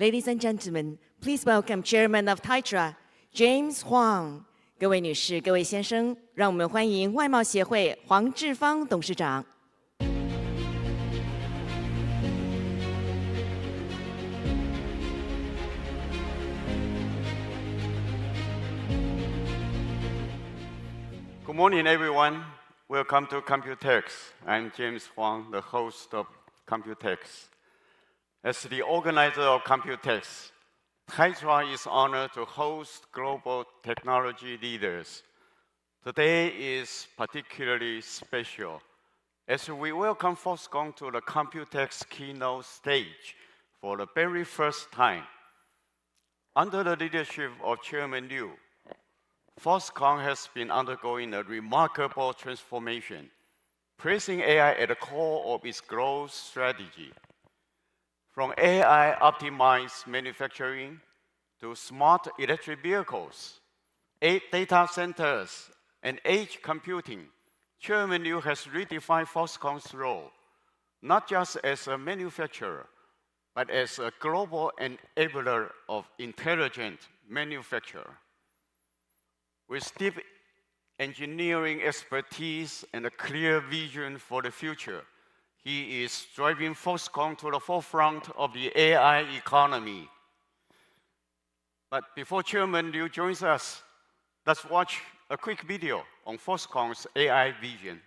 Ladies and gentlemen, please welcome Chairman of Tetra, Jensen Huang. 各位女士、各位先生，让我们欢迎外贸协会黄志芳董事长。Good morning, everyone. Welcome to Computex. I'm Jensen Huang, the host of Computex. As the organizer of Computex, Tetra is honored to host global technology leaders. Today is particularly special as we welcome Foxconn to the Computex keynote stage for the very first time. Under the leadership of Chairman Liu, Foxconn has been undergoing a remarkable transformation, placing AI at the core of its growth strategy. From AI-optimized manufacturing to smart electric vehicles, data centers, and edge computing, Chairman Liu has redefined Foxconn's role, not just as a manufacturer, but as a global enabler of intelligent manufacture. With deep engineering expertise and a clear vision for the future, he is driving Foxconn to the forefront of the AI economy. But before Chairman Liu joins us, let's watch a quick video on Foxconn's AI vision.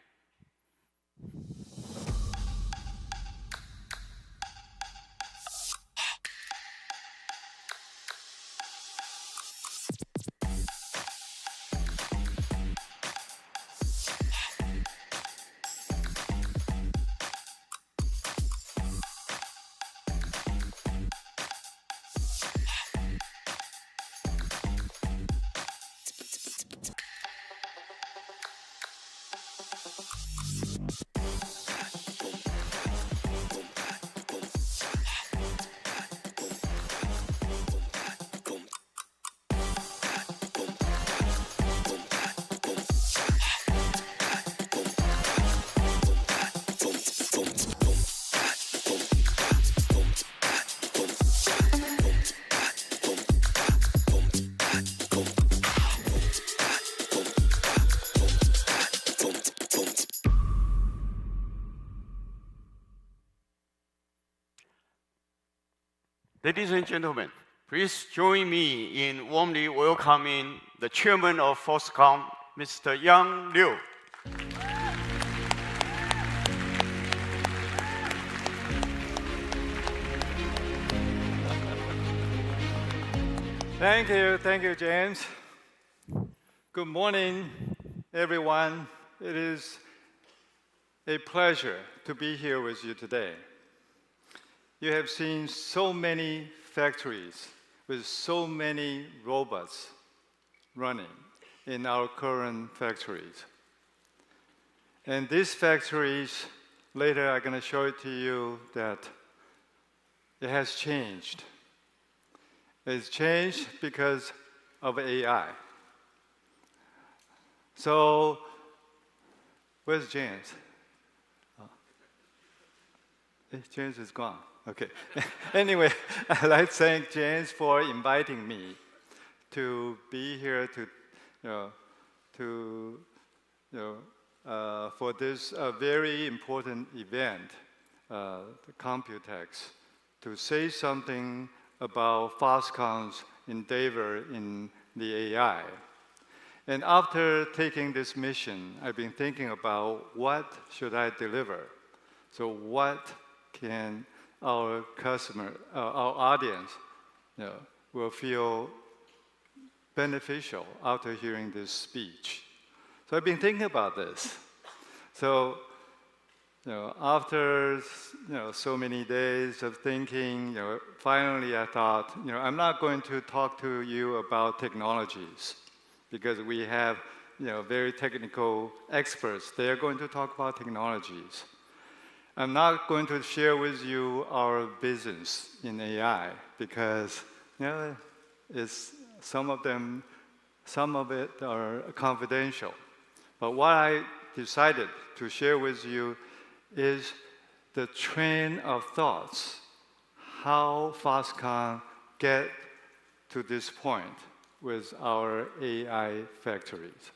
Ladies and gentlemen, please join me in warmly welcoming the chairman of Foxconn, Mr. Yang Liu. Thank you, James. Good morning, everyone. It is a pleasure to be here with you today. You have seen so many factories with so many robots running in our current factories. And these factories, later I'm going to show it to you that it has changed. It's changed because of AI. So, where's James? James is gone. Okay. Anyway, I'd like to thank James for inviting me to be here for this very important event, the Computex, to say something about Foxconn's endeavor in the AI. And after taking this mission, I've been thinking about what should I deliver. So what can our customer, our audience, will feel beneficial after hearing this speech. So I've been thinking about this. So, after so many days of thinking, finally I thought, I'm not going to talk to you about technologies because we have, very technical experts. They are going to talk about technologies. I'm not going to share with you our business in AI because it's, some of it are confidential. But what I decided to share with you is the train of thoughts, how Foxconn get to this point with our AI factories.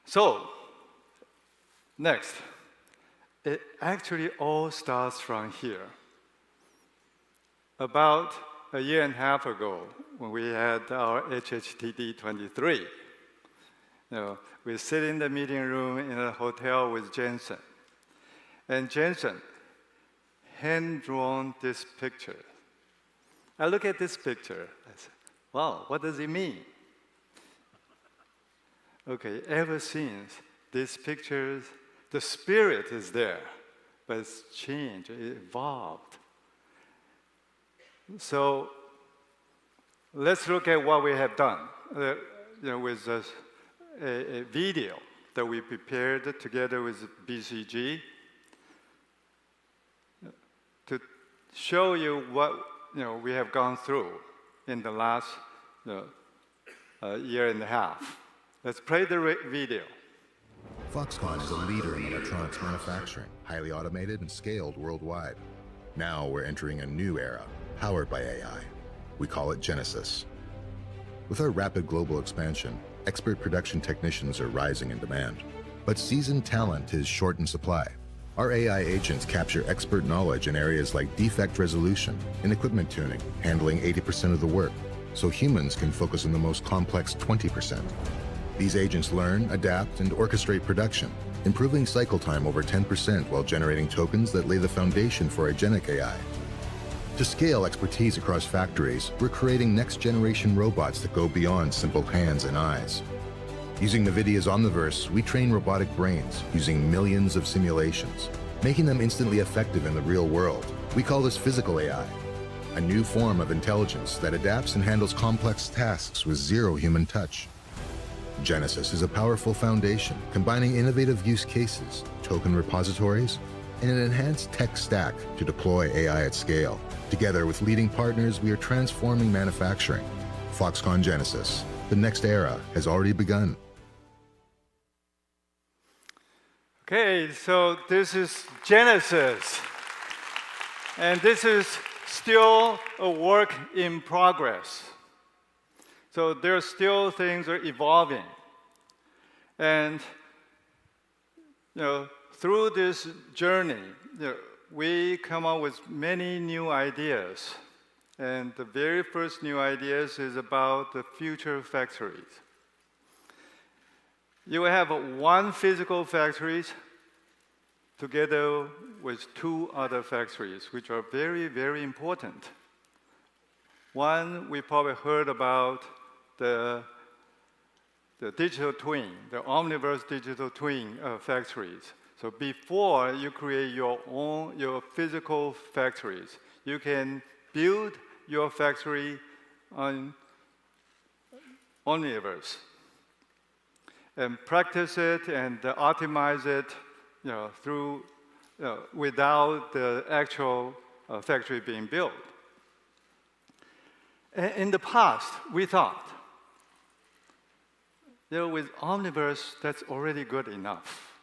So, next, it actually all starts from here. About a year and a half ago, when we had our HHTD 23, we sit in the meeting room in a hotel with Jensen. And Jensen hand-drawn this picture. I look at this picture, I say, wow, what does it mean? Okay, ever since these pictures, the spirit is there, but it's changed, it evolved. So let's look at what we have done with a video that we prepared together with BCG to show you what we have gone through in the last year and a half. Let's play the video. Foxconn is a leader in electronics manufacturing, highly automated and scaled worldwide. Now we're entering a new era, powered by AI. We call it Genesis. With our rapid global expansion, expert production technicians are rising in demand. But seasoned talent is short in supply. Our AI agents capture expert knowledge in areas like defect resolution and equipment tuning, handling 80% of the work, so humans can focus on the most complex 20%. These agents learn, adapt, and orchestrate production, improving cycle time over 10% while generating tokens that lay the foundation for agentic AI. To scale expertise across factories, we're creating next-generation robots that go beyond simple hands and eyes. Using NVIDIA's Omniverse, we train robotic brains using millions of simulations, making them instantly effective in the real world. We call this physical AI, a new form of intelligence that adapts and handles complex tasks with zero human touch. Genesis is a powerful foundation, combining innovative use cases, token repositories, and an enhanced tech stack to deploy AI at scale. Together with leading partners, we are transforming manufacturing. Foxconn Genesis, the next era has already begun. Okay, so this is Genesis. And this is still a work in progress. So there are still things are evolving. And through this journey, we come up with many new ideas. And the very first new ideas is about the future factories. You will have one physical factory together with two other factories, which are very, very important. One, we probably heard about the digital twin, the Omniverse digital twin factories. So before you create your physical factories, you can build your factory on Omniverse and practice it and optimize it through without the actual factory being built. In the past, we thought, with Omniverse, that's already good enough.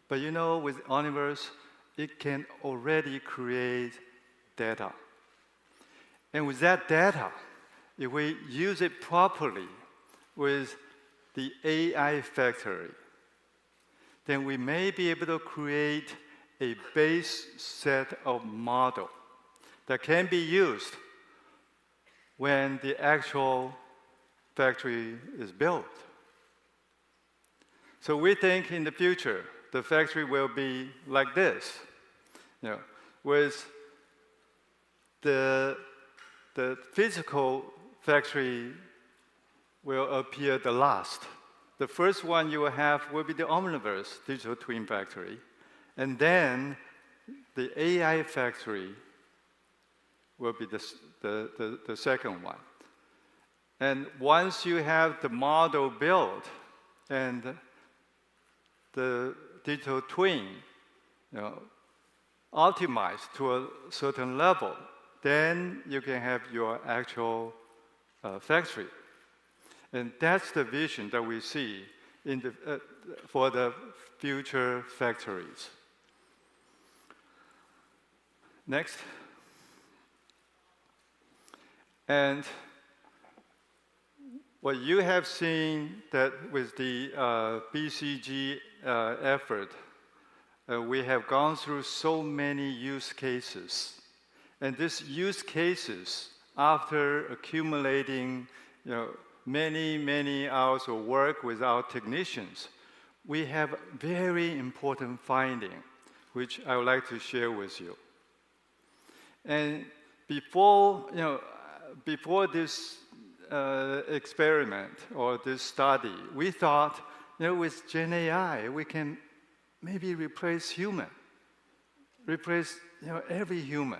But with Omniverse, it can already create data. And with that data, if we use it properly with the AI factory, then we may be able to create a base set of model that can be used when the actual factory is built. So we think in the future, the factory will be like this, with the physical factory will appear the last. The first one you will have will be the Omniverse digital twin factory, and then the AI factory will be the second one. And once you have the model built and the digital twin optimized to a certain level, then you can have your actual factory. And that's the vision that we see for the future factories. Next. And what you have seen that with the BCG effort, we have gone through so many use cases. And these use cases, after accumulating many, many hours of work with our technicians, we have very important finding, which I would like to share with you. And before this experiment or this study, we thought, with Gen AI, we can maybe replace every human.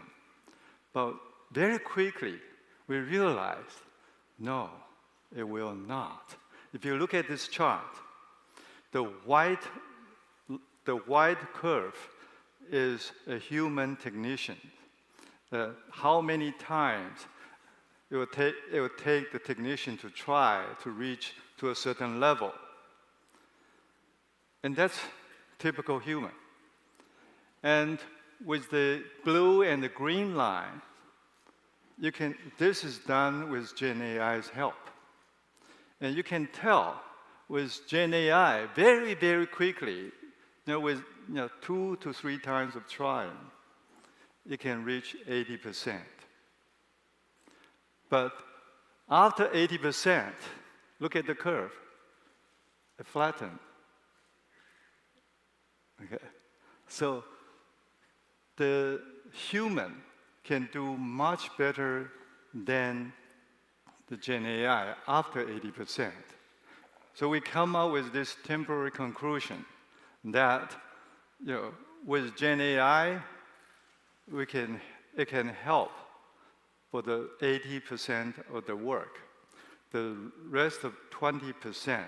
But very quickly, we realized, no, it will not. If you look at this chart, the white curve is a human technician. How many times it will take the technician to try to reach to a certain level. And that's typical human. And with the blue and the green line, this is done with Gen AI's help. And you can tell with Gen AI very, very quickly, with 2 to 3 times of trying, you can reach 80%. But after 80%, look at the curve. It flattened. Okay. So the human can do much better than the Gen AI after 80%. So we come up with this temporary conclusion that with Gen AI, it can help for the 80% of the work. The rest of 20%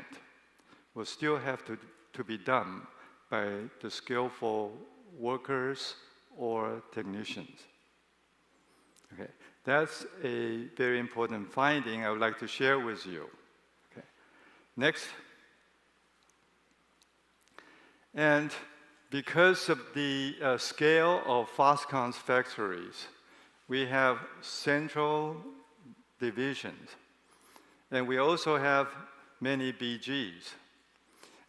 will still have to be done by the skillful workers or technicians. Okay, that's a very important finding I would like to share with you. Okay. Next. And because of the scale of Foxconn's factories, we have central divisions. And we also have many BGs.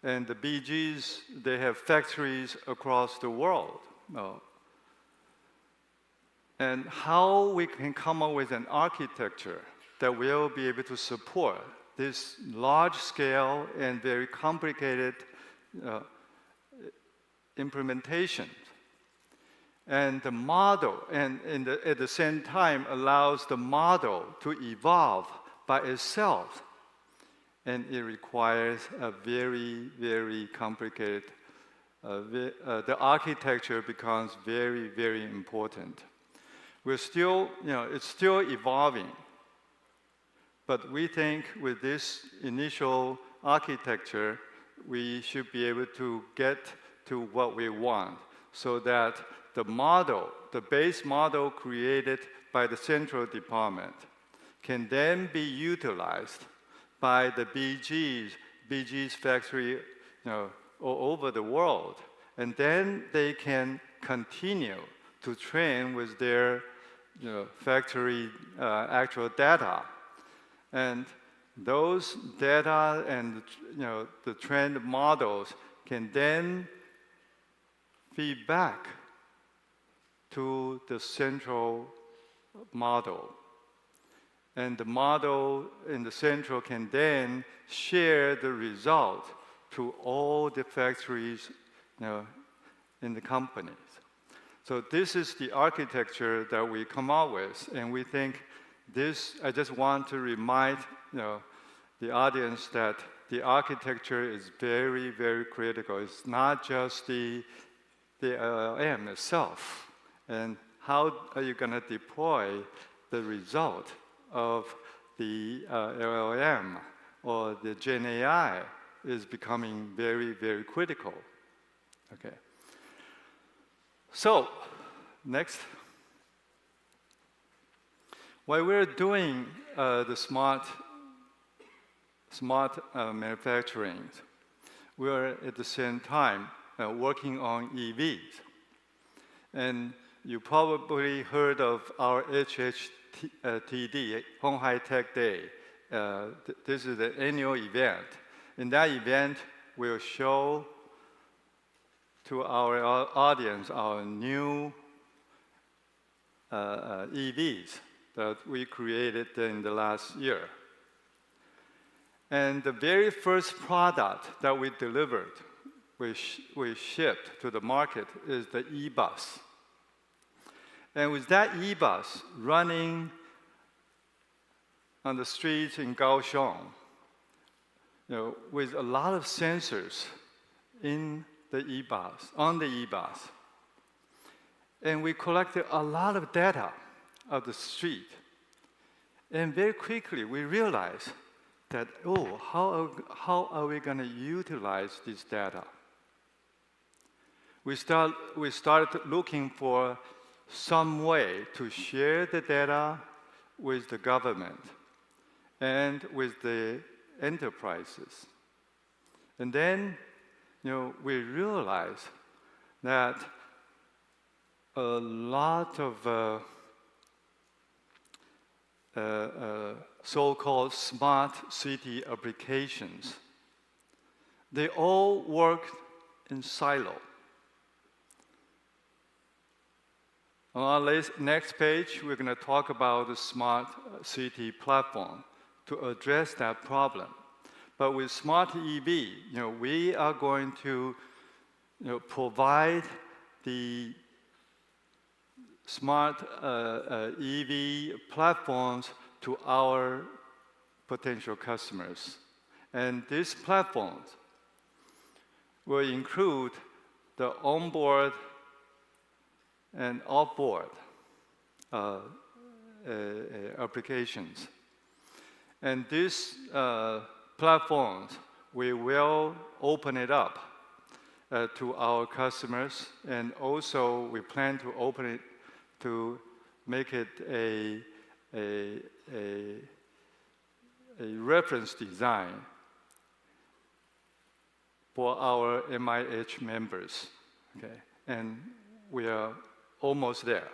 And the BGs, they have factories across the world. And how we can come up with an architecture that will be able to support this large scale and very complicated implementation. And the model, and at the same time, allows the model to evolve by itself. And it requires a very, very complicated, the architecture becomes very, very important. We're still, it's still evolving. But we think with this initial architecture, we should be able to get to what we want, so that the model, the base model created by the central department, can then be utilized by the BG's factory all over the world. And then they can continue to train with their factory actual data. And those data and the trained models can then feed back to the central model. And the model in the central can then share the result to all the factories in the companies. So this is the architecture that we come out with. And we think this, I just want to remind the audience that the architecture is very, very critical. It's not just the LLM itself. And how are you going to deploy the result of the LLM or the Gen AI is becoming very, very critical. Okay. So, next. While we're doing the smart manufacturing, we're at the same time working on EVs. And you probably heard of our HHTD, Hong High Tech Day. This is an annual event. In that event, we'll show to our audience our new EVs that we created in the last year. And the very first product that we delivered, we shipped to the market, is the e-bus. And with that e-bus running on the streets in Kaohsiung, with a lot of sensors in the e-bus, on the e-bus. And we collected a lot of data of the street. And very quickly, we realized that, how are we going to utilize this data? We started looking for some way to share the data with the government and with the enterprises. And then, we realized that a lot of so-called smart city applications, they all work in silo. On our next page, we're going to talk about the smart city platform to address that problem. But with smart EV, we are going to provide the smart EV platforms to our potential customers. And these platforms will include the onboard and offboard applications. And these platforms, we will open it up to our customers, and also we plan to open it to make it a reference design for our MIH members, okay? And we are almost there.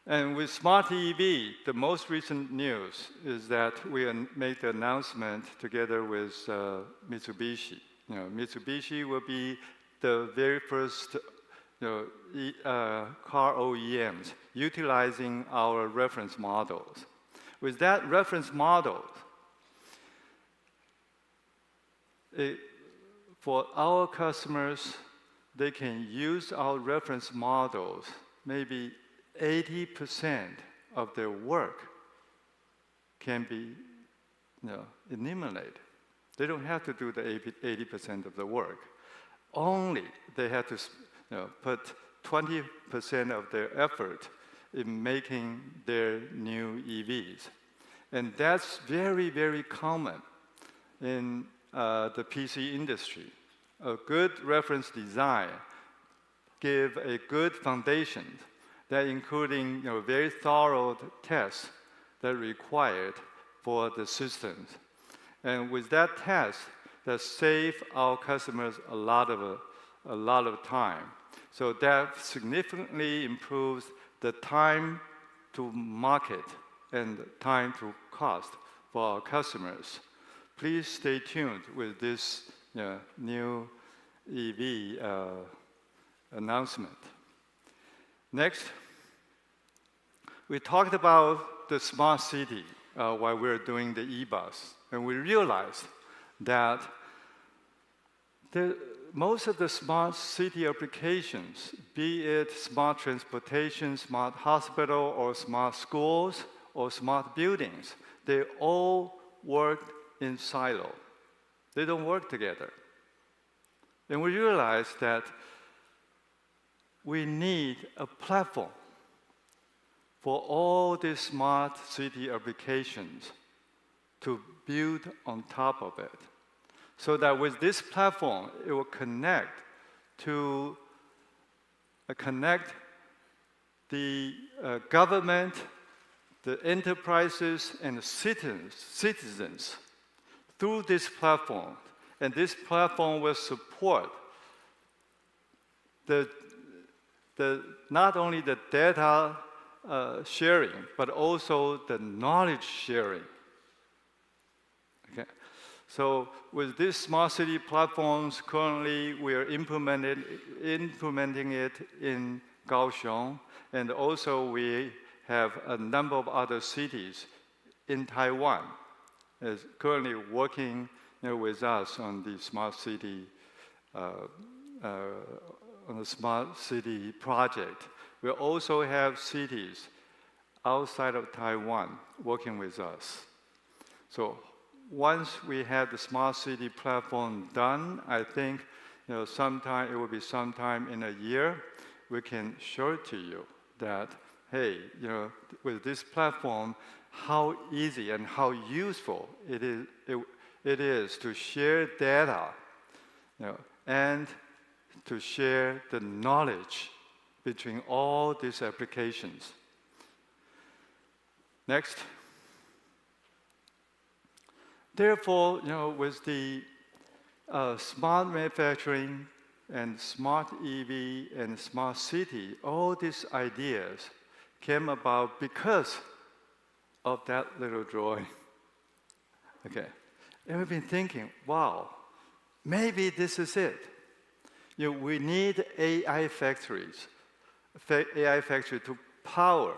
And with Smart EV, the most recent news is that we made the announcement together with Mitsubishi. Mitsubishi will be the very first car OEMs utilizing our reference models. With that reference model, for our customers, they can use our reference models. Maybe 80% of their work can be eliminated. They don't have to do the 80% of the work. Only they have to put 20% of their effort in making their new EVs. And that's very, very common in the PC industry. A good reference design gives a good foundation that including very thorough tests that are required for the systems. And with that test, that save our customers a lot of time. So that significantly improves the time to market and time to cost for our customers. Please stay tuned with this new EV announcement. Next, we talked about the smart city while we were doing the e-bus, and we realized that most of the smart city applications, be it smart transportation, smart hospital, or smart schools, or smart buildings, they all work in silo. They don't work together. And we realized that we need a platform for all these smart city applications to build on top of it. So that with this platform, it will connect the government, the enterprises, and the citizens through this platform. And this platform will support the not only the data sharing, but also the knowledge sharing. Okay. So with these smart city platforms, currently we are implementing it in Kaohsiung, and also we have a number of other cities in Taiwan is currently working with us on the smart city project. We also have cities outside of Taiwan working with us. So once we have the smart city platform done, I think it will be sometime in a year, we can show it to you that, hey, with this platform, how easy and how useful it is to share data, and to share the knowledge between all these applications. Next. Therefore, with the smart manufacturing and smart EV and smart city, all these ideas came about because of that little drawing. Okay. And we've been thinking, wow, maybe this is it. We need AI factories to power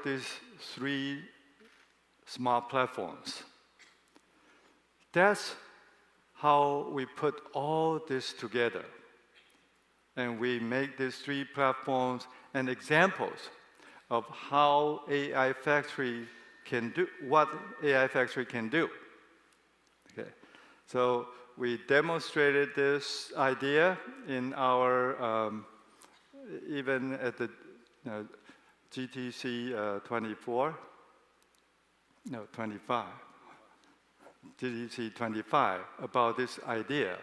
these 3 smart platforms. That's how we put all this together. And we make these 3 platforms and examples of how AI factory can do, what AI factory can do. Okay. So we demonstrated this idea in our, even at the GTC 25. GTC 25 about these ideas.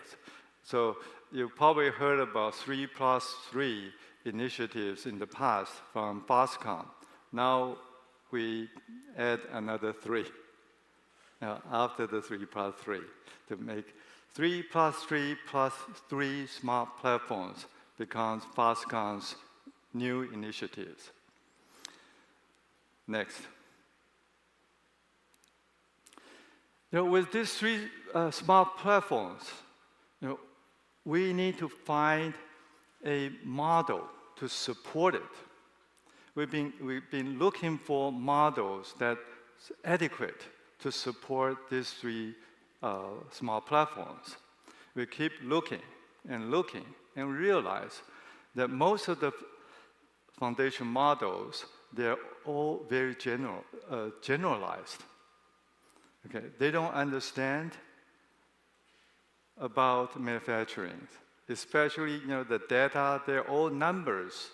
So you probably heard about 3+3 initiatives in the past from Foxconn. Now we add another 3 after the 3+3 to make 3+3+3 smart platforms becomes Foxconn's new initiatives. Next. With these 3 smart platforms, we need to find a model to support it. We've been looking for models that's adequate to support these 3 smart platforms. We keep looking and realize that most of the foundation models, they're all very generalized. Okay, they don't understand about manufacturing, especially the data. They're all numbers,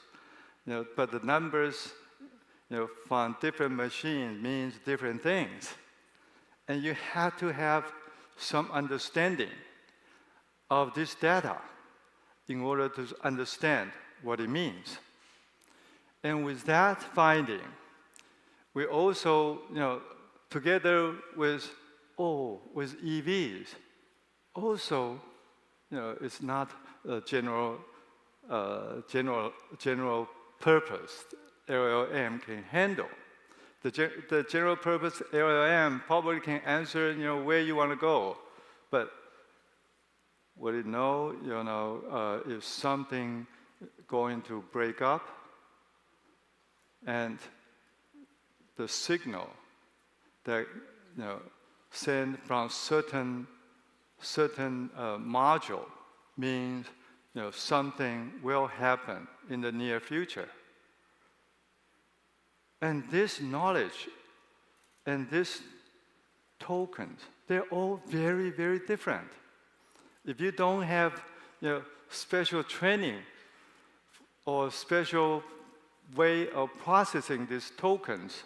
but the numbers, from different machines means different things, and you have to have some understanding of this data in order to understand what it means. And with that finding, we also, together with EVs, also, it's not a general purpose LLM can handle. The general purpose LLM probably can answer, where you want to go, but would it know, if something going to break up, and the signal that sent from certain module means something will happen in the near future. And this knowledge and these tokens, they're all very, very different. If you don't have special training or special way of processing these tokens,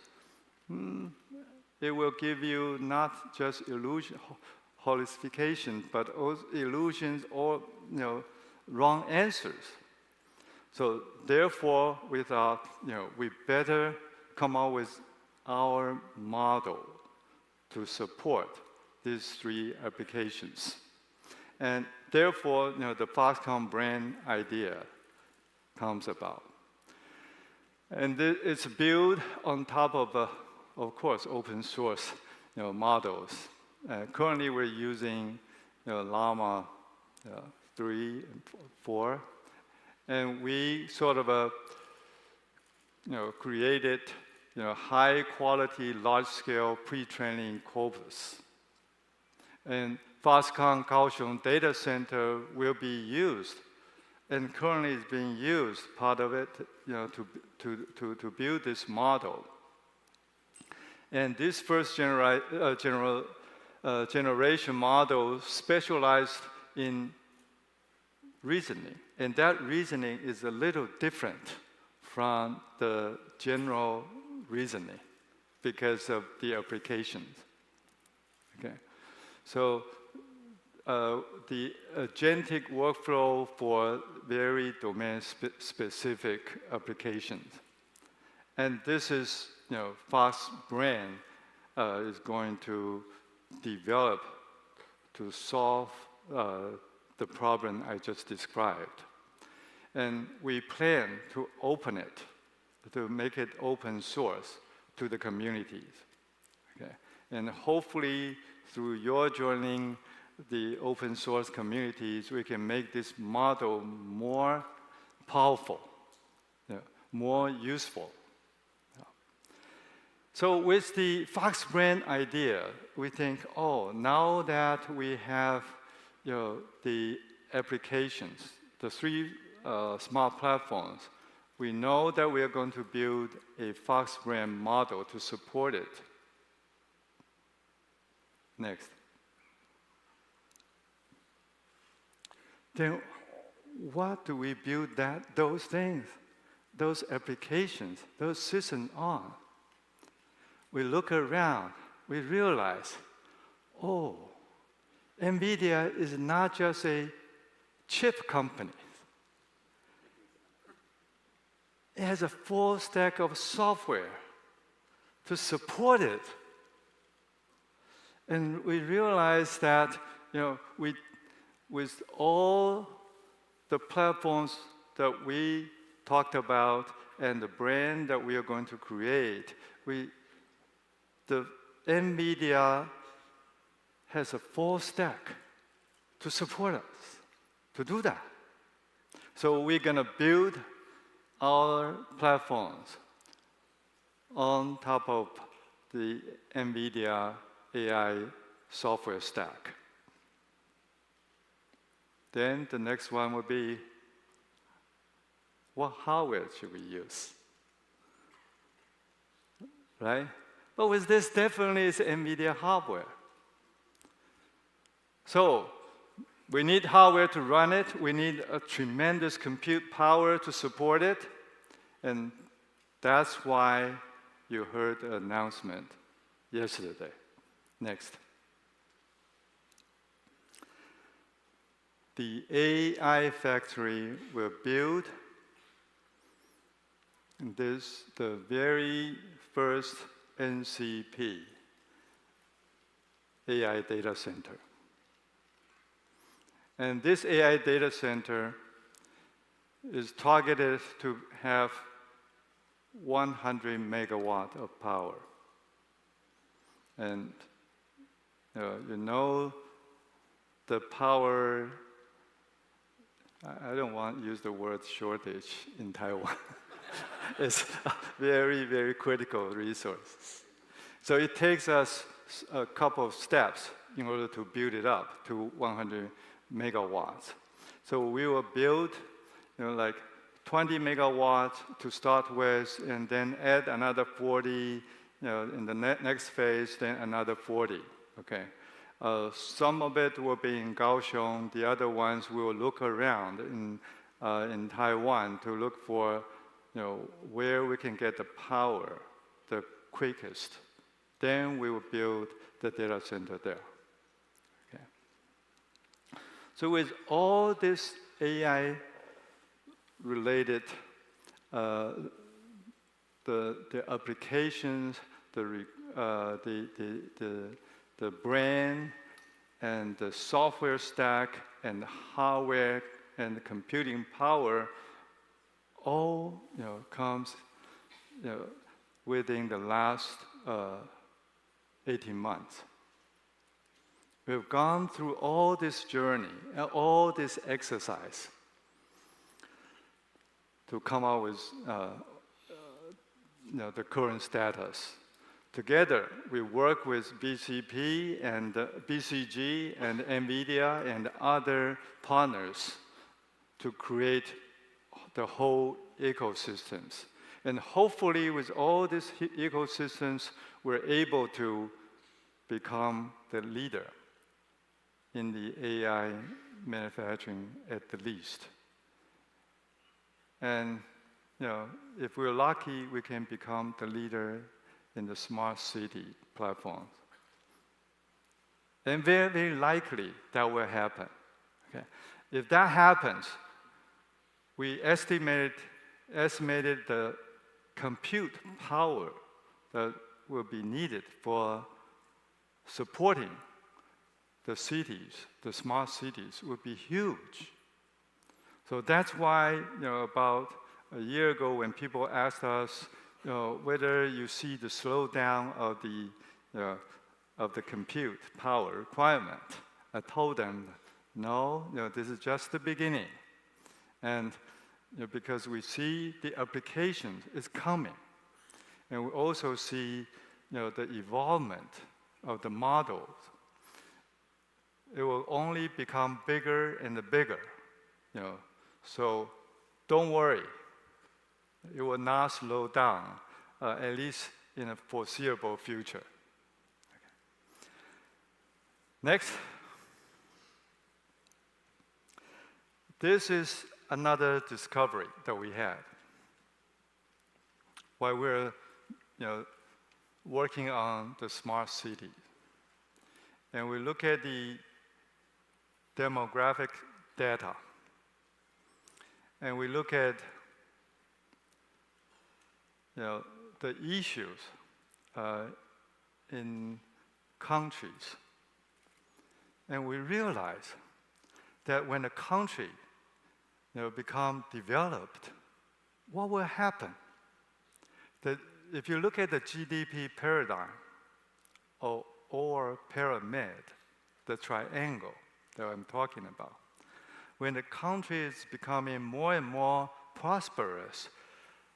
it will give you not just illusion, hallucination, but also illusions or wrong answers. So therefore, we thought we better come up with our model to support these 3 applications. And therefore, the Foxconn brand idea comes about. And it's built on top of course, open source models. Currently, we're using Llama 3 and 4, and we sort of created high-quality, large-scale pre-training corpus. And Foxconn Kaohsiung data center will be used, and currently is being used, part of it, to build this model. And this first generation model specialized in reasoning, and that reasoning is a little different from the general reasoning because of the applications. Okay, so the agentic workflow for very domain-specific applications, and this is FoxBrain is going to develop to solve the problem I just described. And we plan to open it, to make it open source to the communities. Okay? And hopefully, through your joining the open source communities, we can make this model more powerful, more useful. So with the FoxBrain idea, we think, oh, now that we have the applications, the 3 smart platforms, we know that we are going to build a FoxBrain model to support it. Next. Then what do we build those things, those applications, those systems on? We look around, we realize, oh, NVIDIA is not just a chip company. It has a full stack of software to support it. And we realize that, with all the platforms that we talked about and the brand that we are going to create, the NVIDIA has a full stack to support us, to do that. So we're going to build our platforms on top of the NVIDIA AI software stack. Then the next one would be, what hardware should we use? Right? But with this, definitely it's NVIDIA hardware. So we need hardware to run it. We need a tremendous compute power to support it. And that's why you heard the announcement yesterday. Next. The AI factory will build the very first NCP AI data center. And this AI data center is targeted to have 100 megawatt of power. And the power, I don't want to use the word shortage in Taiwan. It's a very, very critical resource. So it takes us a couple of steps in order to build it up to 100 megawatts. So we will build, like 20 megawatts to start with, and then add another 40, in the next phase, then another 40, okay? Some of it will be in Kaohsiung. The other ones we will look around in Taiwan to look for, where we can get the power the quickest. Then we will build the data center there. Okay. So with all this AI-related, the applications, the brand, and the software stack, and the hardware, and the computing power, comes within the last 18 months. We've gone through all this journey, all this exercise to come out with the current status. Together, we work with BCP and BCG and NVIDIA and other partners to create the whole ecosystems. And hopefully, with all these ecosystems, we're able to become the leader in the AI manufacturing at the least. And if we're lucky, we can become the leader in the smart city platforms. And very, very likely that will happen. Okay? If that happens, we estimated the compute power that will be needed for supporting the cities, the smart cities, would be huge. So that's why, about a year ago, when people asked us, whether you see the slowdown of the compute power requirement, I told them, no, this is just the beginning, and because we see the applications is coming, and we also see, the evolvement of the models. It will only become bigger and bigger, So don't worry. It will not slow down, at least in a foreseeable future. Okay. Next. This is another discovery that we had while we're working on the smart city. And we look at the demographic data. And we look at the issues in countries. And we realize that when a country become developed, what will happen? That if you look at the GDP paradigm or pyramid, the triangle that I'm talking about, when the country is becoming more and more prosperous,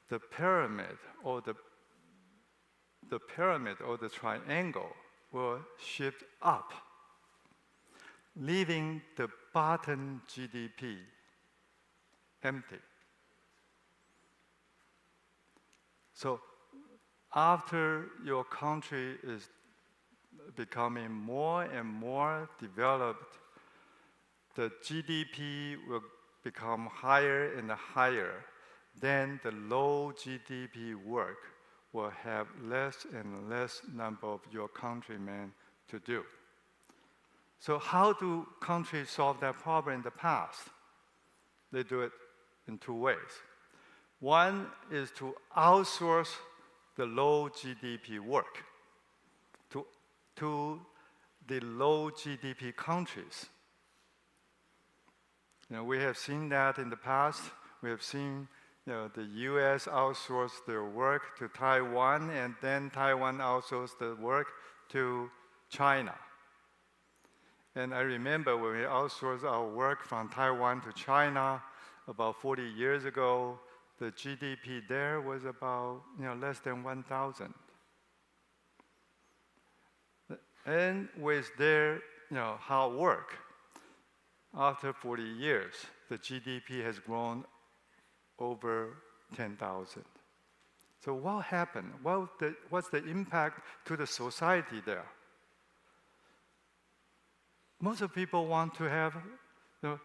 the pyramid or the triangle will shift up, leaving the bottom GDP empty. So after your country is becoming more and more developed, the GDP will become higher and higher. Then the low GDP work will have less and less number of your countrymen to do. So how do countries solve that problem in the past? They do it in two ways. One is to outsource the low GDP work to the low GDP countries. We have seen that in the past. We have seen the US outsource their work to Taiwan, and then Taiwan outsourced the work to China. And I remember when we outsourced our work from Taiwan to China about 40 years ago, the GDP there was about less than 1,000. And with their hard work, after 40 years, the GDP has grown over 10,000. So what happened? What's the impact to the society there? Most of people want to have a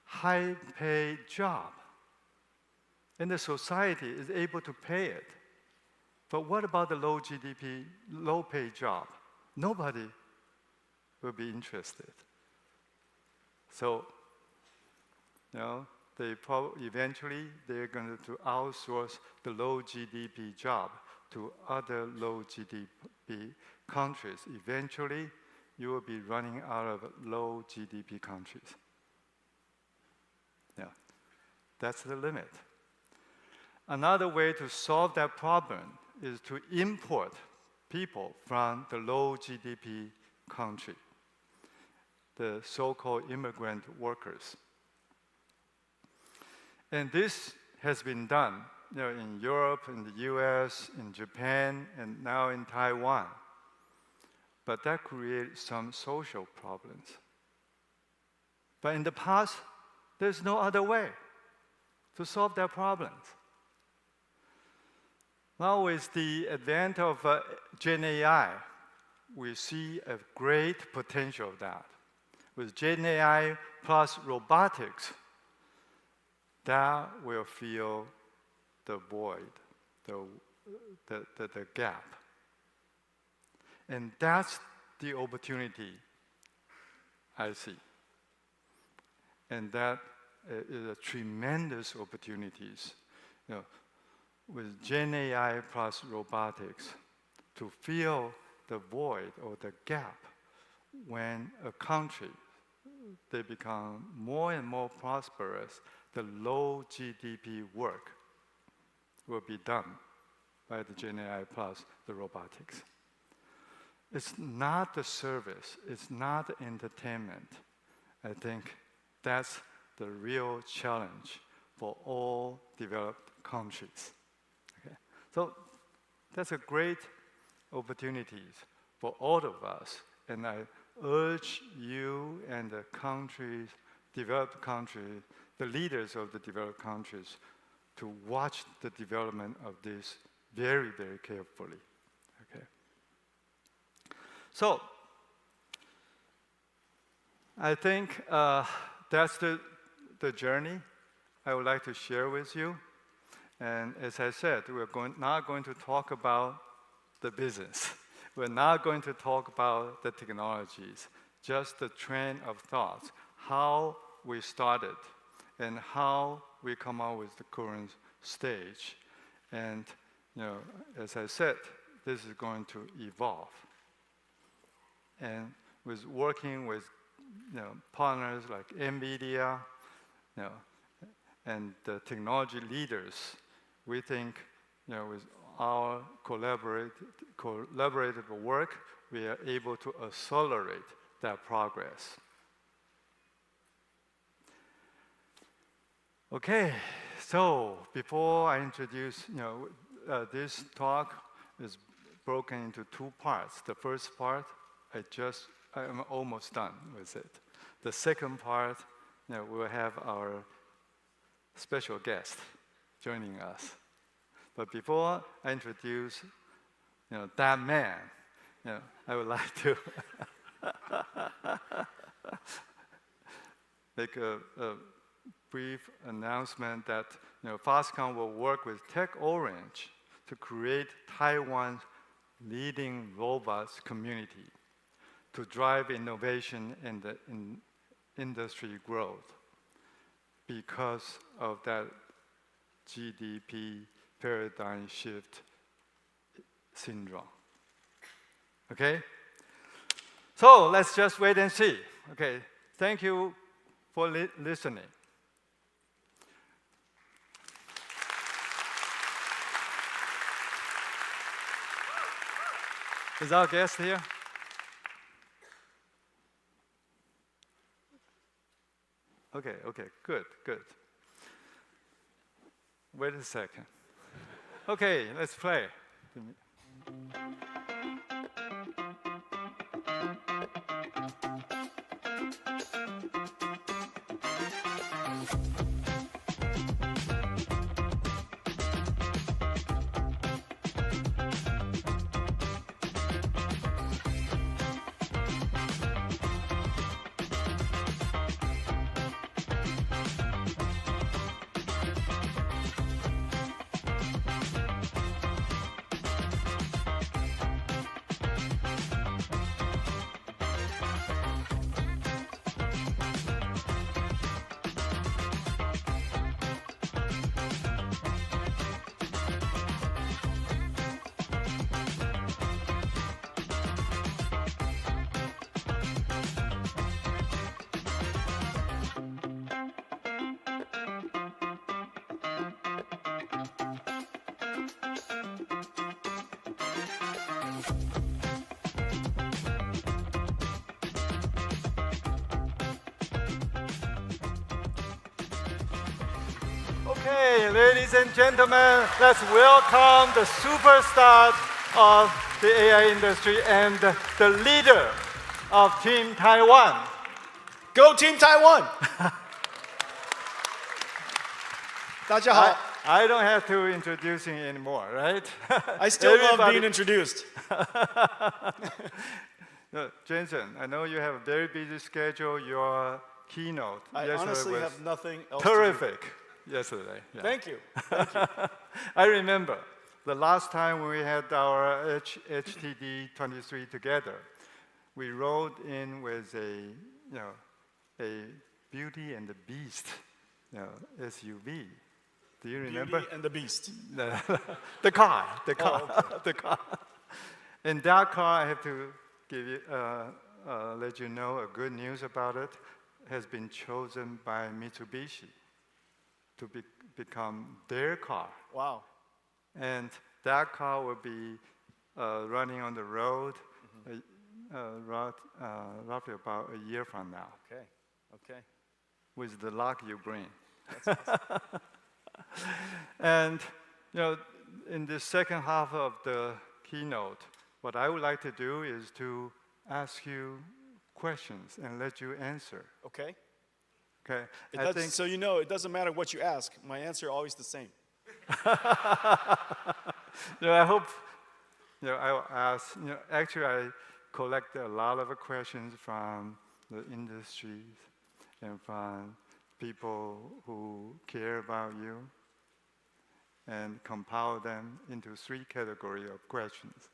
high-paid job, and the society is able to pay it. But what about the low GDP, low-paid job? Nobody will be interested. So, eventually they're going to outsource the low GDP job to other low GDP countries. Eventually, you will be running out of low GDP countries. Yeah, that's the limit. Another way to solve that problem is to import people from the low GDP country, the so-called immigrant workers. And this has been done in Europe, in the US, in Japan, and now in Taiwan. But that creates some social problems. But in the past, there's no other way to solve that problems. Now with the advent of Gen AI, we see a great potential of that. With Gen AI plus robotics, that will fill the void, the gap. And that's the opportunity I see. And that is a tremendous opportunities, with Gen AI plus robotics to fill the void or the gap when a country, they become more and more prosperous, the low GDP work will be done by the Gen AI plus the robotics. It's not the service, it's not the entertainment. I think that's the real challenge for all developed countries. Okay? So that's a great opportunity for all of us. And I urge you and the countries, developed countries, the leaders of the developed countries, to watch the development of this very, very carefully. Okay. So I think that's the journey I would like to share with you. And as I said, we're not going to talk about the business. We're not going to talk about the technologies, just the train of thoughts, how we started and how we come out with the current stage. And as I said, this is going to evolve. And with working with partners like NVIDIA, and the technology leaders, we think with our collaborative work, we are able to accelerate that progress. Okay, so before I introduce, this talk is broken into two parts. The first part, I'm almost done with it. The second part, we'll have our special guest joining us. But before I introduce, that man, I would like to make a brief announcement that Foxconn will work with TechOrange to create Taiwan's leading robots community to drive innovation and the industry growth because of that GDP paradigm shift syndrome. Okay? So let's just wait and see. Okay, thank you for listening. Is our guest here? Okay, good. Wait a second. Okay, let's play. Okay, ladies and gentlemen, let's welcome the superstar of the AI industry and the leader of Team Taiwan. Go Team Taiwan! 大家好。 I don't have to introduce him anymore, right? I still love being introduced. Jensen, I know you have a very busy schedule. Your keynote I yesterday honestly was have nothing else terrific yesterday. to do. Yeah. Thank you. I remember the last time we had our HTD 23 together, we rode in with a Beauty and the Beast SUV. Do you remember? Beauty and the Beast. The car. Okay. The car. And that car, I have to give you, let you know a good news about it, has been chosen by Mitsubishi to become their car. Wow. And that car will be running on the road roughly about a year from now. Okay. With the luck you bring. That's awesome. And in the second half of the keynote, what I would like to do is to ask you questions and let you answer. Okay. Okay. So you know, it doesn't matter what you ask. My answer is always the same. I hope I will ask. Actually, I collect a lot of questions from the industries and from people who care about you, and compile them into 3 categories of questions.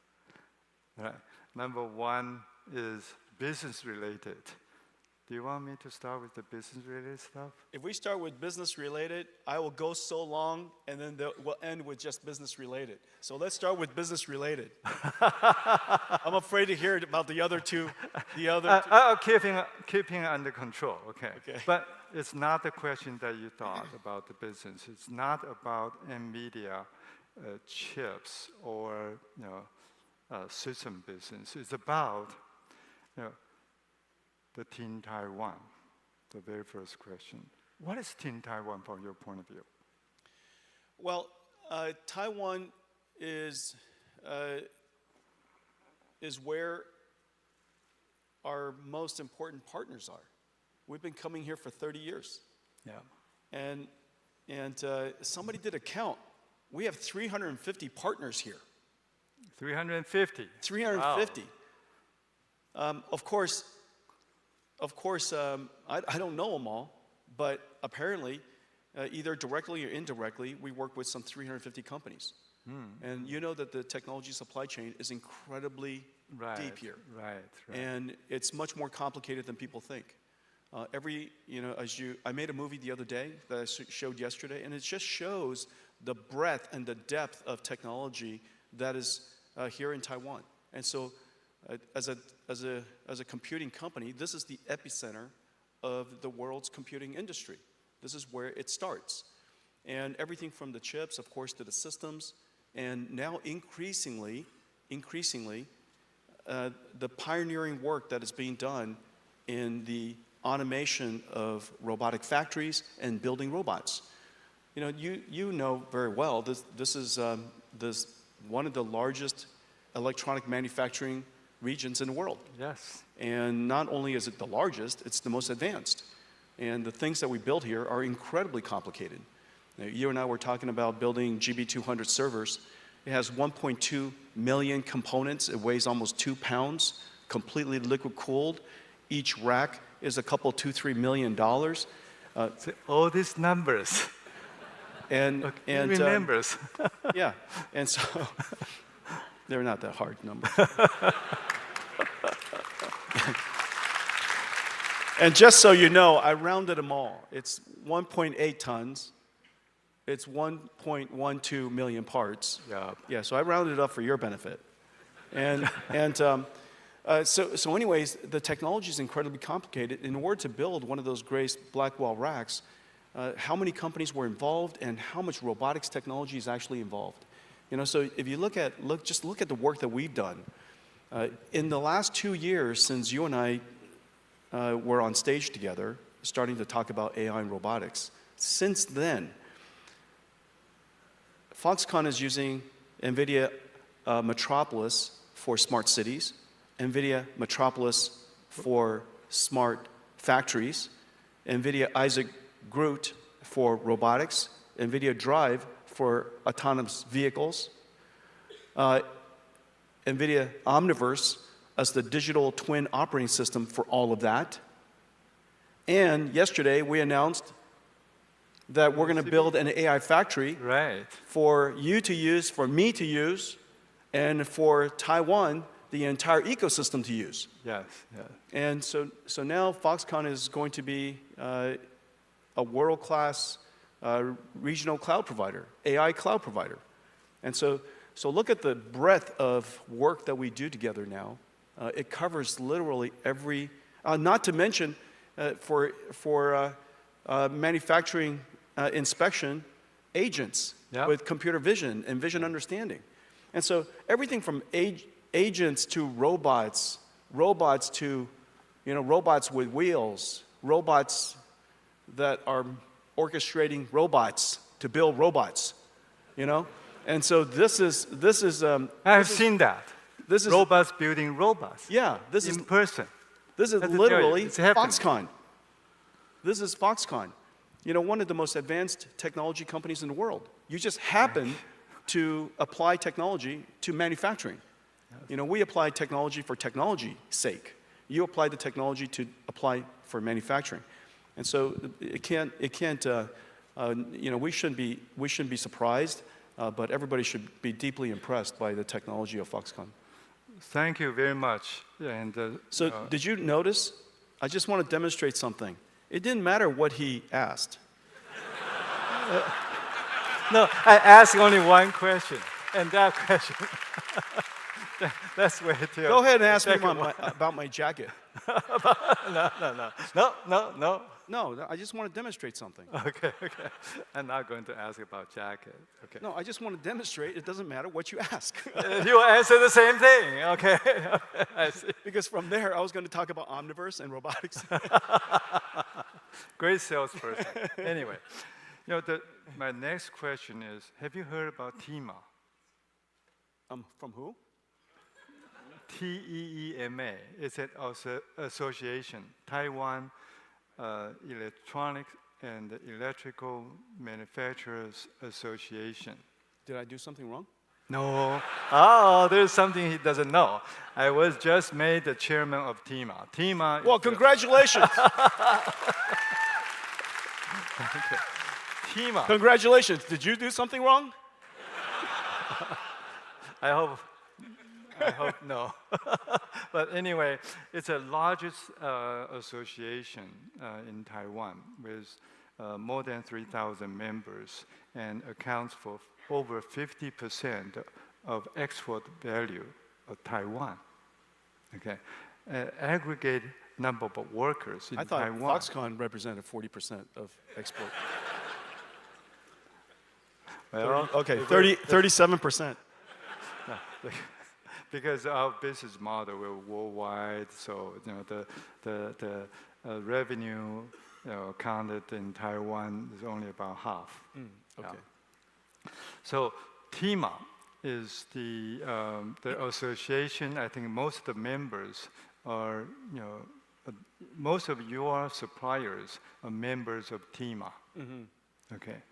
Right. Number 1 is business related. Do you want me to start with the business related stuff? If we start with business related, I will go so long, and then we'll end with just business related. So let's start with business related. I'm afraid to hear about the other two. I'll keep it under control, okay? But it's not the question that you thought about the business. It's not about NVIDIA chips or system business. It's about the Team Taiwan, the very first question. What is Team Taiwan from your point of view? Well, Taiwan is where our most important partners are. We've been coming here for 30 years. Yeah. And somebody did a count. We have 350 partners here. 350? 350. Wow. Of course, I don't know them all, but apparently, either directly or indirectly, we work with some 350 companies. And you know that the technology supply chain is incredibly deep here. Right. And it's much more complicated than people think. I made a movie the other day that I showed yesterday, and it just shows the breadth and the depth of technology that is here in Taiwan. And so, as a computing company, this is the epicenter of the world's computing industry. This is where it starts. And everything from the chips, of course, to the systems, and now increasingly, the pioneering work that is being done in the automation of robotic factories and building robots. You know very well, this is one of the largest electronic manufacturing regions in the world. Yes. And not only is it the largest, it's the most advanced. And the things that we build here are incredibly complicated. You and I were talking about building GB200 servers. It has 1.2 million components. It weighs almost 2 pounds, completely liquid cooled. Each rack is a couple, $2-3 million. All these numbers. And remembers. Yeah, and so they're not that hard numbers. And just so you know, I rounded them all. It's 1.8 tons. It's 1.12 million parts. Yeah, so I rounded it up for your benefit. So anyways, the technology is incredibly complicated. In order to build one of those Grace Blackwell racks, how many companies were involved and how much robotics technology is actually involved. So if you look at the work that we've done. In the last 2 years since you and I were on stage together, starting to talk about AI and robotics, since then, Foxconn is using NVIDIA Metropolis for smart cities, NVIDIA Metropolis for smart factories, NVIDIA Isaac Groot for robotics, NVIDIA Drive for autonomous vehicles, NVIDIA Omniverse as the digital twin operating system for all of that. And yesterday we announced that we're going to build an AI factory for you to use, for me to use, and for Taiwan, the entire ecosystem to use. Yes, yes. And so now Foxconn is going to be a world-class regional cloud provider, AI cloud provider. And so look at the breadth of work that we do together now. It covers literally every, not to mention for manufacturing inspection agents with computer vision and vision understanding. And so everything from agents to robots to, robots with wheels, robots that are orchestrating robots to build robots, And so this is. I've seen that. This is robots building robots. Yeah, this in is person. This is literally it's happening. Foxconn. This is Foxconn. One of the most advanced technology companies in the world. You just happen to apply technology to manufacturing. Yes. We apply technology for technology's sake. You apply the technology to apply for manufacturing. And so it can't. We shouldn't be surprised, but everybody should be deeply impressed by the technology of Foxconn. Thank you very much. And did you notice? I just want to demonstrate something. It didn't matter what he asked. No, I asked only one question, and that question. Let's wait till. Go ahead and ask me about my jacket. No. No, I just want to demonstrate something. Okay. I'm not going to ask about jacket. Okay. No, I just want to demonstrate. It doesn't matter what you ask. You answer the same thing. Okay. I see. Because from there, I was going to talk about Omniverse and robotics. Great salesperson. Anyway, my next question is: have you heard about TEMA? From who? TEEMA. It's an association, Taiwan Electronics and Electrical Manufacturers Association. Did I do something wrong? No. Oh, there's something he doesn't know. I was just made the chairman of TEMA. TEMA. Well, congratulations. Okay. TEMA. Congratulations. Did you do something wrong? I hope no. But anyway, it's the largest association in Taiwan with more than 3,000 members and accounts for over 50% of export value of Taiwan. Okay, aggregate number of workers in Taiwan. I thought Foxconn represented 40% of export. Well, 37%. Because our business model, we're worldwide, so the revenue counted in Taiwan is only about half. Okay. Yeah. So TEMA is the association. I think most of the members are, most of your suppliers are members of TEMA. Mm-hmm. Okay.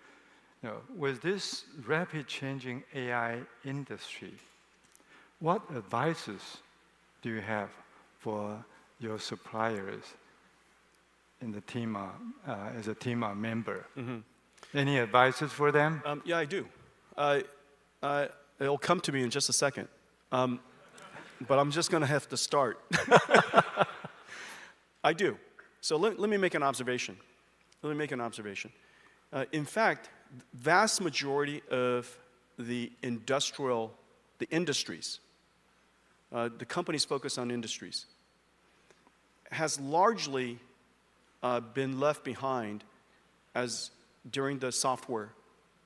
With this rapid changing AI industry, what advices do you have for your suppliers in the TEMA, as a TEMA member? Mm-hmm. Any advices for them? Yeah, I do. It'll come to me in just a second. But I'm just going to have to start. I do. So let me make an observation. In fact, vast majority of the industries, the companies focused on industries, has largely been left behind as during the software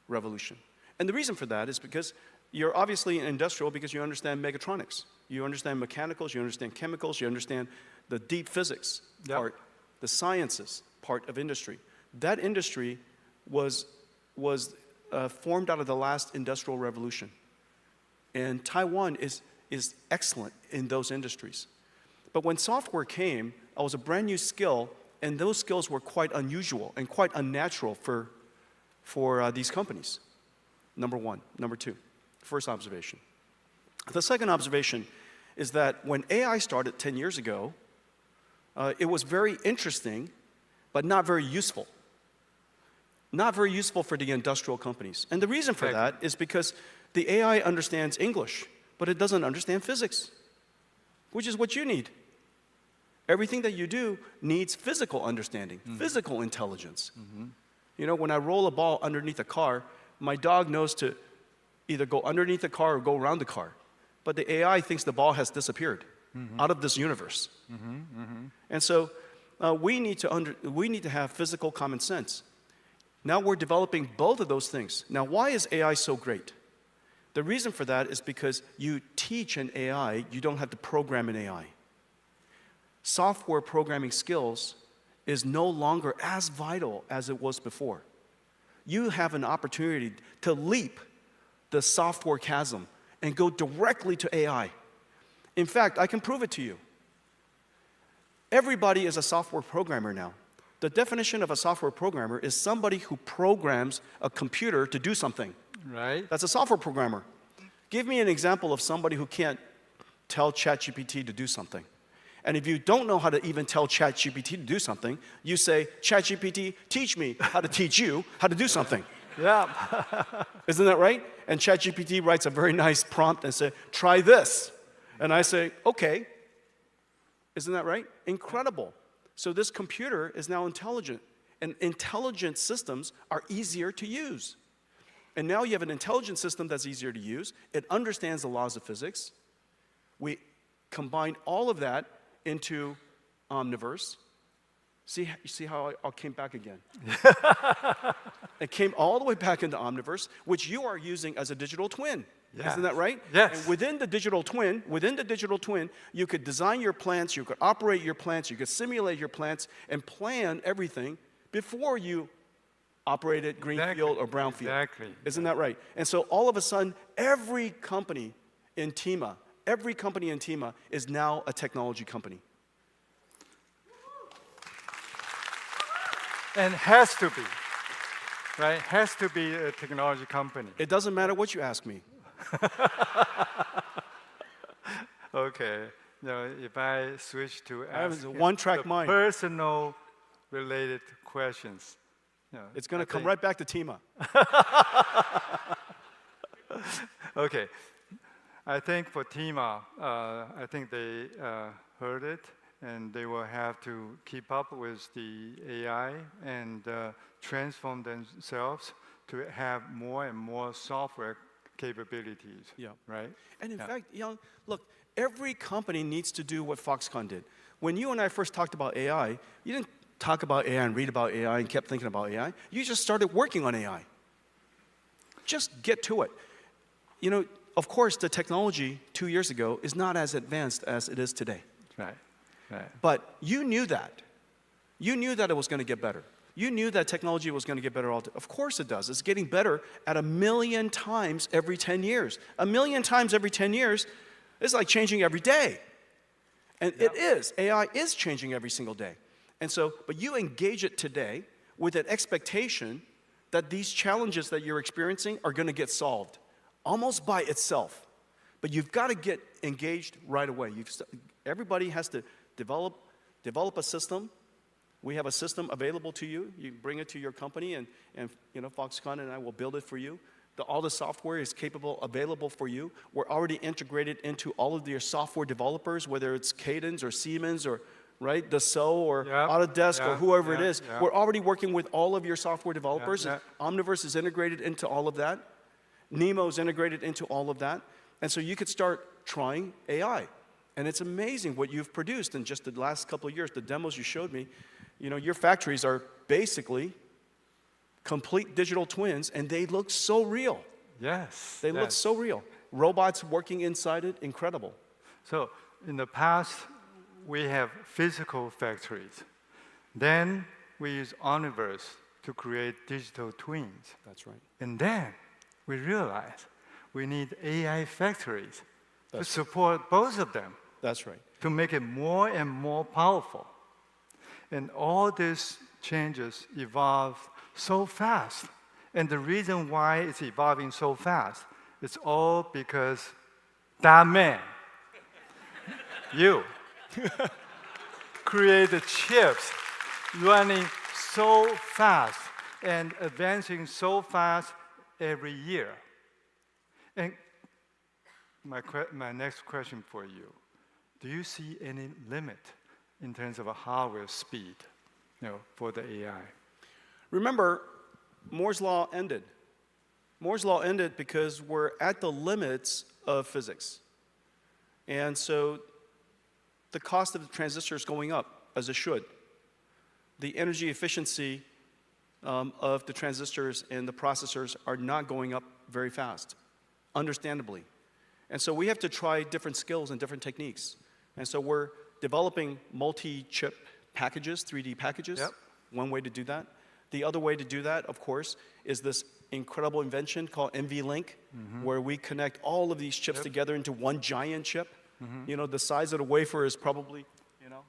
revolution. And the reason for that is because you're obviously an industrial because you understand mechatronics. You understand mechanicals, you understand chemicals, you understand the deep physics part, the sciences part of industry. That industry was formed out of the last industrial revolution. And Taiwan is excellent in those industries. But when software came, it was a brand new skill, and those skills were quite unusual and quite unnatural for these companies. Number one. Number two, first observation. The second observation is that when AI started 10 years ago, it was very interesting, but not very useful. Not very useful for the industrial companies. And the reason for that is because the AI understands English, but it doesn't understand physics, which is what you need. Everything that you do needs physical understanding, physical intelligence. You know, when I roll a ball underneath a car, my dog knows to either go underneath the car or go around the car. But the AI thinks the ball has disappeared out of this universe. And so we need to have physical common sense. Now we're developing both of those things. Now, why is AI so great? The reason for that is because you teach an AI, you don't have to program an AI. Software programming skills is no longer as vital as it was before. You have an opportunity to leap the software chasm and go directly to AI. In fact, I can prove it to you. Everybody is a software programmer now. The definition of a software programmer is somebody who programs a computer to do something. Right. That's a software programmer. Give me an example of somebody who can't tell ChatGPT to do something. And if you don't know how to even tell ChatGPT to do something, you say, ChatGPT, teach me how to teach you how to do something. Yeah. Isn't that right? And ChatGPT writes a very nice prompt and says, try this. And I say, okay. Isn't that right? Incredible. So this computer is now intelligent, and intelligent systems are easier to use. And now you have an intelligent system that's easier to use. It understands the laws of physics. We combine all of that into Omniverse. You see how I came back again? It came all the way back into Omniverse, which you are using as a digital twin. Yeah. Isn't that right? Yes. And within the digital twin, you could design your plants, you could operate your plants, you could simulate your plants, and plan everything before you operate it greenfield or brownfield. Exactly. Isn't that right? And so all of a sudden, every company in TEMA is now a technology company. And has to be, right? Has to be a technology company. It doesn't matter what you ask me. Okay. Now, if I switch to ask one-track mind. Personal related questions. It's going to come right back to TEMA. Okay. I think for TEMA, I think they heard it, and they will have to keep up with the AI and transform themselves to have more and more software capabilities. Yeah. Right? And in fact, look, every company needs to do what Foxconn did. When you and I first talked about AI, you didn't talk about AI and read about AI and kept thinking about AI. You just started working on AI. Just get to it. You know, of course, the technology 2 years ago is not as advanced as it is today. Right. Right. But you knew that. You knew that it was going to get better. You knew that technology was going to get better. Of course it does. It's getting better at 1 million times every 10 years. 1 million times every 10 years is like changing every day. And it is. AI is changing every single day. And so, but you engage it today with an expectation that these challenges that you're experiencing are going to get solved almost by itself. But you've got to get engaged right away. Everybody has to develop a system. We have a system available to you. You bring it to your company, and you know, Foxconn and I will build it for you. All the software is available for you. We're already integrated into all of your software developers, whether it's Cadence or Siemens or right, Dassault or Autodesk or whoever it is. We're already working with all of your software developers. Omniverse is integrated into all of that. Nemo is integrated into all of that. And so you could start trying AI. And it's amazing what you've produced in just the last couple of years. The demos you showed me, you know, your factories are basically complete digital twins, and they look so real. Yes. They look so real. Robots working inside it, incredible. So in the past, we have physical factories. Then we use Omniverse to create digital twins. That's right. And then we realized we need AI factories to support both of them. That's right. To make it more and more powerful. And all these changes evolve so fast. And the reason why it's evolving so fast, it's all because that man, you, created chips running so fast and advancing so fast every year. And my next question for you, do you see any limit in terms of a hardware speed, for the AI? Remember, Moore's law ended. Moore's law ended because we're at the limits of physics. And so the cost of the transistor is going up, as it should. The energy efficiency of the transistors and the processors are not going up very fast, understandably. And so we have to try different skills and different techniques. And so we're developing multi-chip packages, 3D packages. Yep. One way to do that. The other way to do that, of course, is this incredible invention called NVLink, where we connect all of these chips together into one giant chip. You know, the size of the wafer is probably,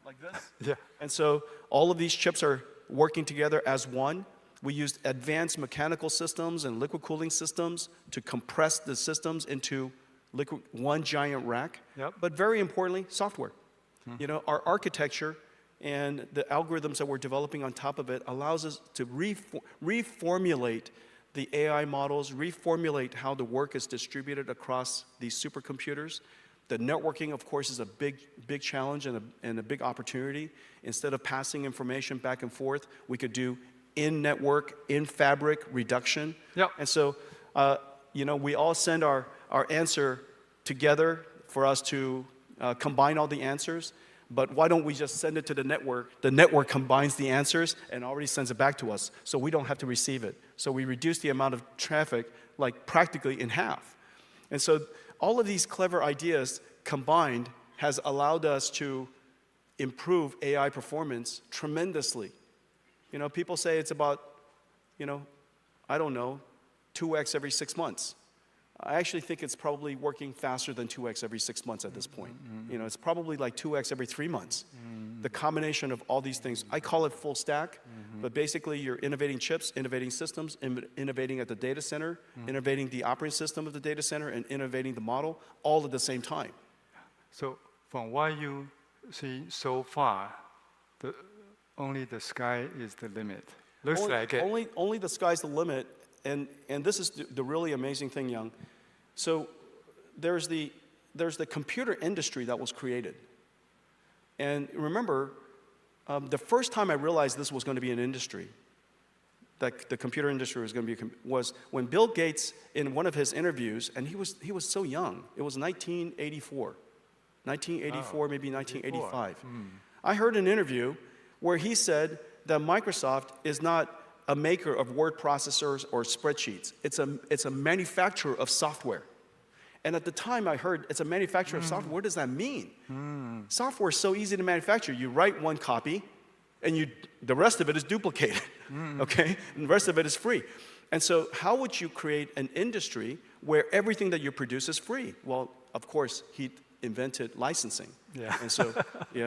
like this. Yeah. And so all of these chips are working together as one. We used advanced mechanical systems and liquid cooling systems to compress the systems into one giant rack. Yep. But very importantly, software. Our architecture and the algorithms that we're developing on top of it allows us to reformulate the AI models, reformulate how the work is distributed across these supercomputers. The networking, of course, is a big challenge and a big opportunity. Instead of passing information back and forth, we could do in-network, in-fabric reduction. Yep. And so, we all send our answer together for us to combine all the answers. But why don't we just send it to the network? The network combines the answers and already sends it back to us, so we don't have to receive it. So we reduce the amount of traffic, like practically in half. And so all of these clever ideas combined has allowed us to improve AI performance tremendously. People say it's about, 2x every 6 months. I actually think it's probably working faster than 2x every 6 months at this point. It's probably like 2x every 3 months. The combination of all these things, I call it full stack, but basically you're innovating chips, innovating systems, innovating at the data center, innovating the operating system of the data center, and innovating the model all at the same time. So from what you see so far, only the sky is the limit. Looks like it. Only the sky's the limit, and this is the really amazing thing, Young. So there's the computer industry that was created. And remember, the first time I realized this was going to be an industry, that the computer industry was going to be, was when Bill Gates, in one of his interviews, and he was so young, it was 1984, maybe 1985. I heard an interview where he said that Microsoft is not a maker of word processors or spreadsheets. It's a manufacturer of software. And at the time I heard it's a manufacturer of software, what does that mean? Software is so easy to manufacture. You write one copy, and the rest of it is duplicated, okay? And the rest of it is free. And so how would you create an industry where everything that you produce is free? Well, of course, he invented licensing. Yeah. And so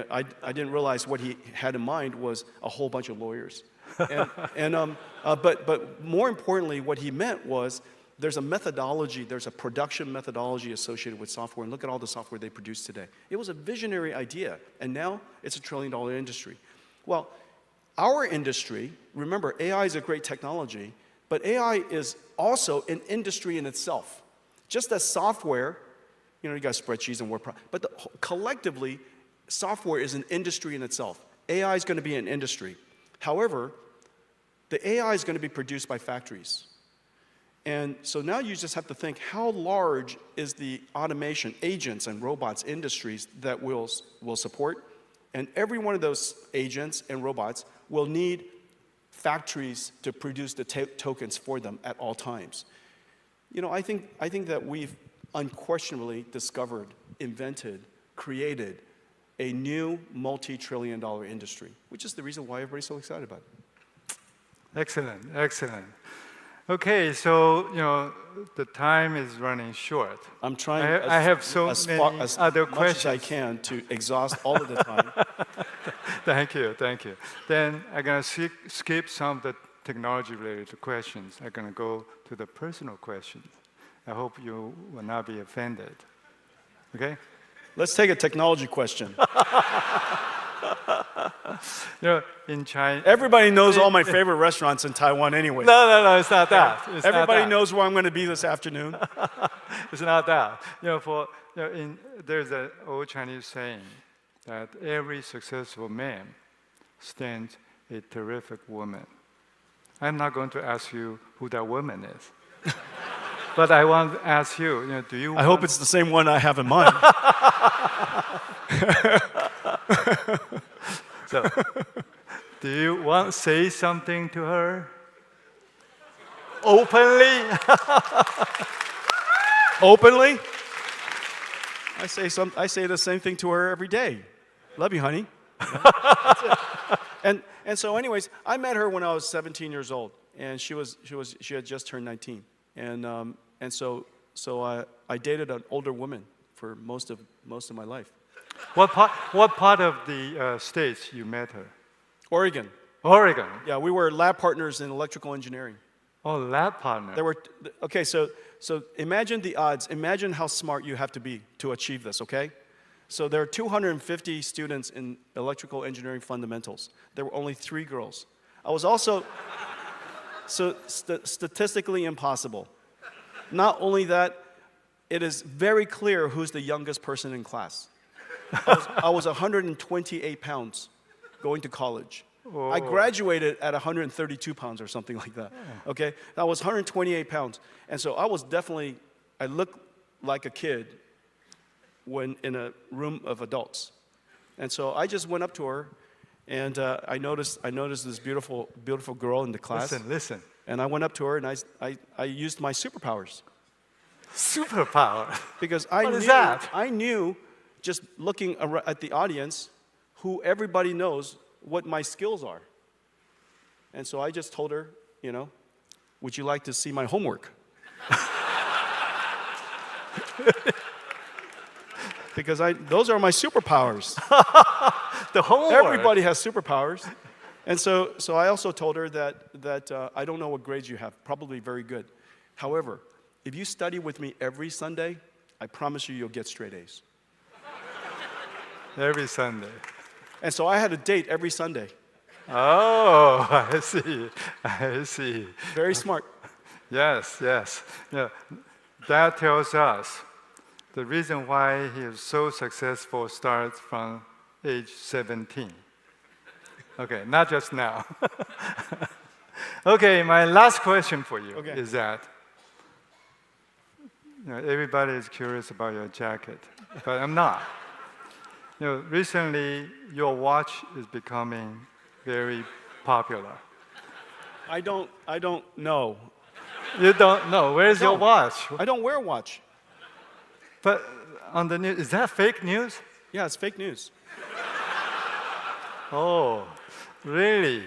I didn't realize what he had in mind was a whole bunch of lawyers. But more importantly, what he meant was there's a methodology, there's a production methodology associated with software, and look at all the software they produce today. It was a visionary idea, and now it's $1 trillion industry. Well, our industry, remember, AI is a great technology, but AI is also an industry in itself. Just as software, you got spreadsheets and word but collectively, software is an industry in itself. AI is going to be an industry. However, the AI is going to be produced by factories. And so now you just have to think, how large is the automation, agents and robots industries that we'll support? And every one of those agents and robots will need factories to produce the tokens for them at all times. I think that we've unquestionably discovered, invented, created a new multi-trillion-dollar industry, which is the reason why everybody's so excited about it. Excellent, excellent. Okay, so the time is running short. I'm trying I have so many other much questions. as I can to exhaust all of the time. Thank you, thank you. Then I'm going to skip some of the technology-related questions. I'm going to go to the personal questions. I hope you will not be offended. Okay? Let's take a technology question. In China... Everybody knows all my favorite restaurants in Taiwan anyway. No, it's not that. It's Everybody not that. knows where I'm going to be this afternoon. It's not that. There's an old Chinese saying that every successful man stands a terrific woman. I'm not going to ask you who that woman is. But I want to ask you, do you... I hope it's the same one I have in mind. So, do you want to say something to her? Openly? Openly? I say the same thing to her every day. Love you, honey. That's it. And so anyways, I met her when I was 17 years old, and she had just turned 19. And so I dated an older woman for most of my life. What part of the States you met her? Oregon. Oregon. Yeah, we were lab partners in electrical engineering. Oh, lab partner. Okay, so imagine the odds. Imagine how smart you have to be to achieve this, okay? So there are 250 students in electrical engineering fundamentals. There were only 3 girls. I was also, statistically impossible. Not only that, it is very clear who's the youngest person in class. I was 128 pounds going to college. Whoa. I graduated at 132 pounds or something like that. Okay? I was 128 pounds. And so I looked like a kid when in a room of adults. And so I just went up to her, and I noticed this beautiful girl in the class. Listen. And I went up to her, and I used my superpowers. Superpower? Because I knew, just looking at the audience, who everybody knows what my skills are. And so I just told her, would you like to see my homework? Because those are my superpowers. The homework. Everybody has superpowers. And so I also told her that I don't know what grades you have, probably very good. However, if you study with me every Sunday, I promise you'll get straight A's. Every Sunday. And so I had a date every Sunday. Oh, I see. Very smart. Yes. Yeah, that tells us the reason why he is so successful starts from age 17. Okay, not just now. Okay, my last question for you is that everybody is curious about your jacket, but I'm not. Recently, your watch is becoming very popular. I don't know. You don't know. Where's your watch? I don't wear a watch. But on the news, is that fake news? Yeah, it's fake news. Oh, really?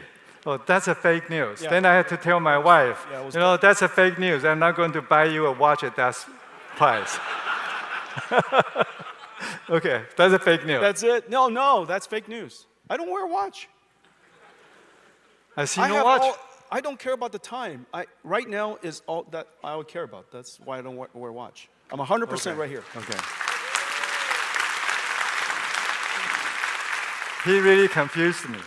Oh, that's a fake news. Yeah. Then I had to tell my wife, Yeah, that's a fake news. I'm not going to buy you a watch at that price. Okay, that's a fake news. That's it? No, that's fake news. I don't wear a watch. I see no watch. I don't care about the time. Right now is all that I would care about. That's why I don't wear a watch. I'm 100% right here. Okay. He really confused me.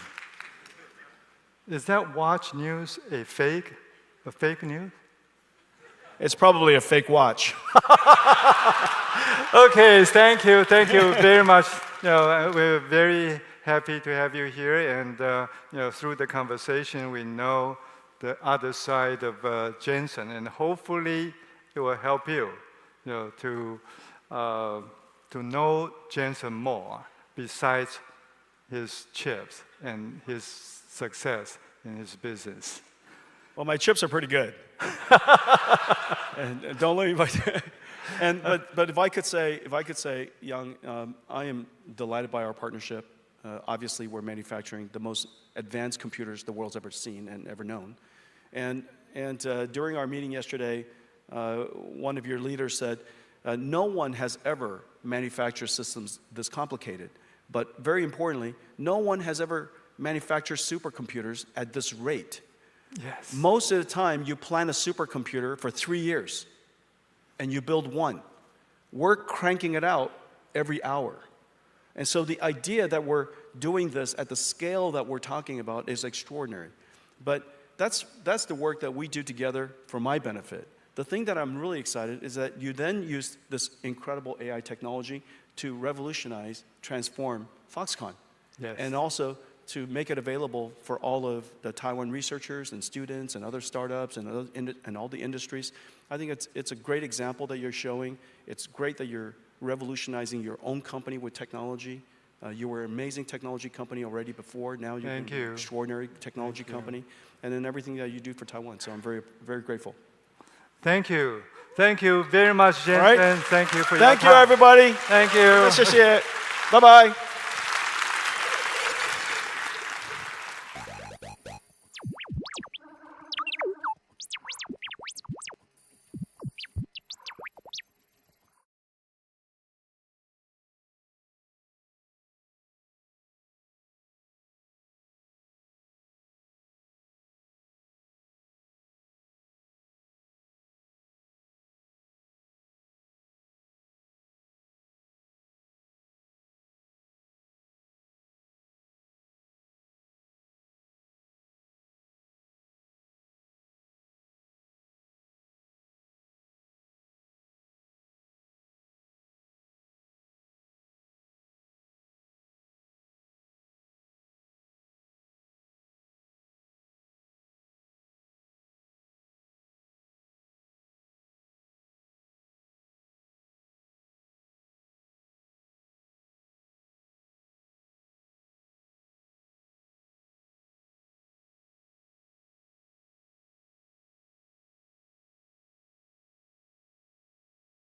Is that watch news a fake news? It's probably a fake watch. Okay, thank you very much. We're very happy to have you here, and through the conversation, we know the other side of Jensen, and hopefully it will help you, to know Jensen more besides his chips and his success in his business. Well, my chips are pretty good. And don't let me. But if I could say, Yang, I am delighted by our partnership. Obviously, we're manufacturing the most advanced computers the world's ever seen and ever known. And during our meeting yesterday, one of your leaders said, no one has ever manufactured systems this complicated. But very importantly, no one has ever manufactured supercomputers at this rate. Yes. Most of the time, you plan a supercomputer for 3 years, and you build one. We're cranking it out every hour. And so the idea that we're doing this at the scale that we're talking about is extraordinary. But that's the work that we do together for my benefit. The thing that I'm really excited is that you then use this incredible AI technology to revolutionize, transform Foxconn. Yes. And also to make it available for all of the Taiwan researchers and students and other startups and all the industries. I think it's a great example that you're showing. It's great that you're revolutionizing your own company with technology. You were an amazing technology company already before. Now you're an extraordinary technology company. And then everything that you do for Taiwan. So I'm very, very grateful. Thank you. Thank you very much, Jensen. All right. Thank you for your time. Thank you, everybody. Thank you. 谢谢。拜拜。